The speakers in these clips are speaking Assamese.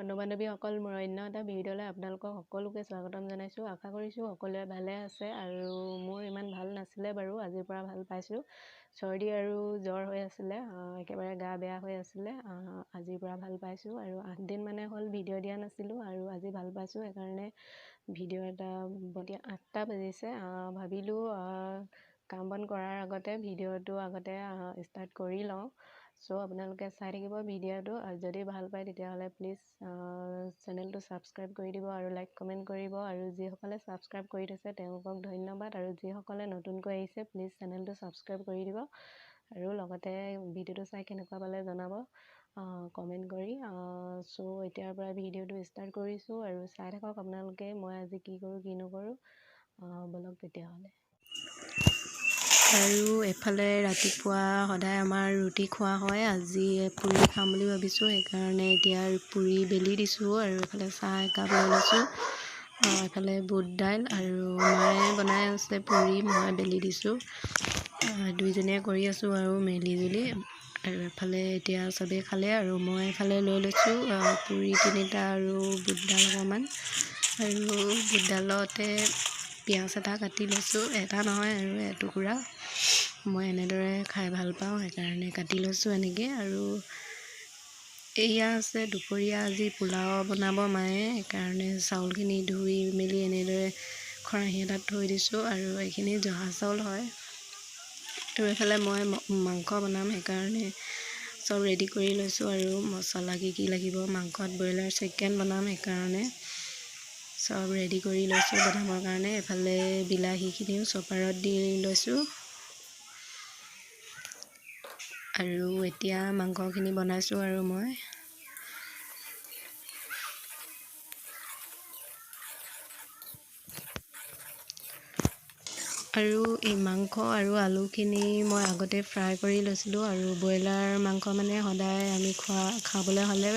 বন্ধু বান্ধৱীসকল মোৰ অন্য এটা ভিডিঅ'লৈ আপোনালোকক সকলোকে স্বাগতম জনাইছোঁ। আশা কৰিছোঁ সকলোৱে ভালে আছে আৰু মোৰ ইমান ভাল নাছিলে বাৰু, আজিৰ পৰা ভাল পাইছোঁ। চৰ্দি আৰু জ্বৰ হৈ আছিলে, একেবাৰে গা বেয়া হৈ আছিলে। আজিৰ পৰা ভাল পাইছোঁ আৰু 8 দিন মানে হ'ল ভিডিঅ' দিয়া নাছিলোঁ আৰু আজি ভাল পাইছোঁ। সেইকাৰণে ভিডিঅ' এটা 8টা বাজিছে, ভাবিলোঁ কাম বন কৰাৰ আগতে ভিডিঅ'টো ষ্টাৰ্ট কৰি লওঁ। চ' আপোনালোকে চাই থাকিব ভিডিঅ'টো, আৰু যদি ভাল পায় তেতিয়াহ'লে প্লিজ চেনেলটো ছাবস্ক্ৰাইব কৰি দিব আৰু লাইক কমেণ্ট কৰিব। আৰু যিসকলে ছাবস্ক্ৰাইব কৰি থৈছে তেওঁলোকক ধন্যবাদ, আৰু যিসকলে নতুনকৈ আহিছে প্লিজ চেনেলটো ছাবস্ক্ৰাইব কৰি দিব আৰু লগতে ভিডিঅ'টো চাই কেনেকুৱা পালে জনাব কমেণ্ট কৰি। চ' এতিয়াৰ পৰা ভিডিঅ'টো ষ্টাৰ্ট কৰিছোঁ আৰু চাই থাকক আপোনালোকে মই আজি কি কৰোঁ কি নকৰোঁ। বলক তেতিয়াহ'লে। আৰু এফালে ৰাতিপুৱা সদায় আমাৰ ৰুটি খোৱা হয়, আজি পুৰি খাম বুলি ভাবিছোঁ। সেইকাৰণে এতিয়া পুৰি বেলি দিছোঁ আৰু এফালে চাহ একাপ লৈ লৈছোঁ। এফালে বুট দাইল আৰু মায়ে বনাই আছে পুৰি, মই বেলি দিছোঁ। দুইজনীয়ে কৰি আছোঁ আৰু মিলি জুলি। আৰু এফালে এতিয়া চবেই খালে আৰু মই এফালে লৈ লৈছোঁ পুৰি 3টা আৰু বুটডাল অকণমান, আৰু বুটডালতে পিঁয়াজ এটা কাটি লৈছোঁ, এটা নহয় আৰু এটুকুৰা। মই এনেদৰে খাই ভাল পাওঁ, সেইকাৰণে কাটি লৈছোঁ এনেকৈ। আৰু এয়া আছে দুপৰীয়া আজি পোলাও বনাব মায়ে, সেইকাৰণে চাউলখিনি ধুই মেলি এনেদৰে খৰাহি এটাত থৈ দিছোঁ। আৰু এইখিনি জহা চাউল হয়। আৰু এইফালে মই মাংস বনাম, সেইকাৰণে চব ৰেডি কৰি লৈছোঁ আৰু মছলা কি লাগিব। মাংসত ব্ৰইলাৰ চিকেন বনাম, সেইকাৰণে চব ৰেডি কৰি লৈছোঁ বনাবৰ কাৰণে। এফালে বিলাহীখিনিও চপাৰত দি লৈছোঁ। আৰু এতিয়া মাংসখিনি বনাইছোঁ আৰু মই। আৰু এই মাংস আৰু আলুখিনি মই আগতে ফ্ৰাই কৰি লৈছিলোঁ। আৰু ব্ৰইলাৰ মাংস মানে সদায় আমি খাবলৈ হ'লে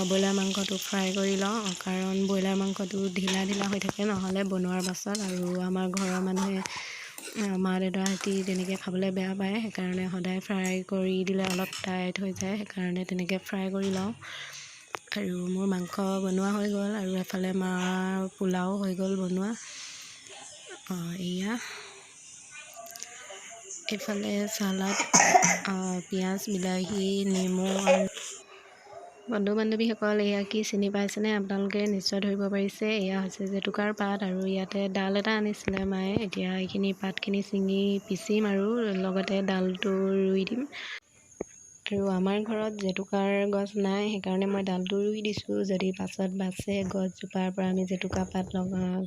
ব্ৰইলাৰ মাংসটো ফ্ৰাই কৰি লওঁ, কাৰণ ব্ৰইলাৰ মাংসটো ঢিলা হৈ থাকে নহ'লে বনোৱাৰ পাছত। আৰু আমাৰ ঘৰৰ মানুহে মা দেউতাহঁতি তেনেকৈ খাবলৈ বেয়া পায়, সেইকাৰণে সদায় ফ্ৰাই কৰি দিলে অলপ টাইট হৈ যায়, সেইকাৰণে তেনেকৈ ফ্ৰাই কৰি লওঁ। আৰু মোৰ মাংস বনোৱা হৈ গ'ল, আৰু এফালে মাৰ পোলাও হৈ গ'ল বনোৱা। এয়া এইফালে চালাড, পিঁয়াজ, বিলাহী, নেমু। আৰু বন্ধু বান্ধৱীসকল এয়া কি চিনি পাইছেনে? আপোনালোকে নিশ্চয় ধৰিব পাৰিছে, এয়া হৈছে জেতুকাৰ পাত। আৰু ইয়াতে ডাল এটা আনিছিলে মায়ে, এতিয়া এইখিনি পাতখিনি ছিঙি পিচিম আৰু লগতে ডালটো ৰুই দিম। আৰু আমাৰ ঘৰত জেতুকাৰ গছ নাই, সেইকাৰণে মই ডালটো ৰুই দিছোঁ। যদি পাছত বাচে গছজোপাৰ পৰা আমি জেতুকা পাত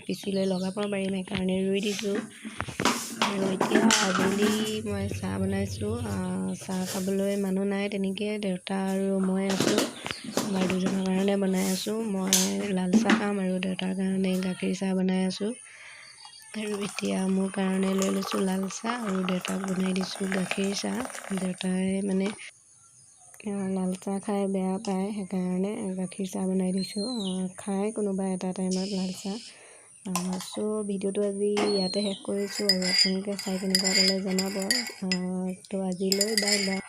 পিচি লৈ লগাব পাৰিম, সেইকাৰণে ৰুই দিছোঁ। আৰু এতিয়া আবেলি মই চাহ বনাইছোঁ। চাহ খাবলৈ মানুহ নাই তেনেকৈ, দেউতা আৰু মই আছোঁ। আমাৰ দুজনৰ কাৰণে বনাই আছোঁ। মই লাল চাহ খাম আৰু দেউতাৰ কাৰণে গাখীৰ চাহ বনাই আছোঁ। আৰু এতিয়া মোৰ কাৰণে লৈ লৈছোঁ লাল চাহ, আৰু দেউতাক বনাই দিছোঁ গাখীৰ চাহ। দেউতাই মানে লাল চাহ খাই বেয়া পায়, সেইকাৰণে গাখীৰ চাহ বনাই দিছোঁ। খাই কোনোবা এটা টাইমত লাল চাহ। চ' ভিডিঅ'টো আজি ইয়াতে শেষ কৰিছোঁ, আৰু আপোনালোকে চাই কেনেকুৱা পালে জনাব। তো আজিলৈ বাই বাই।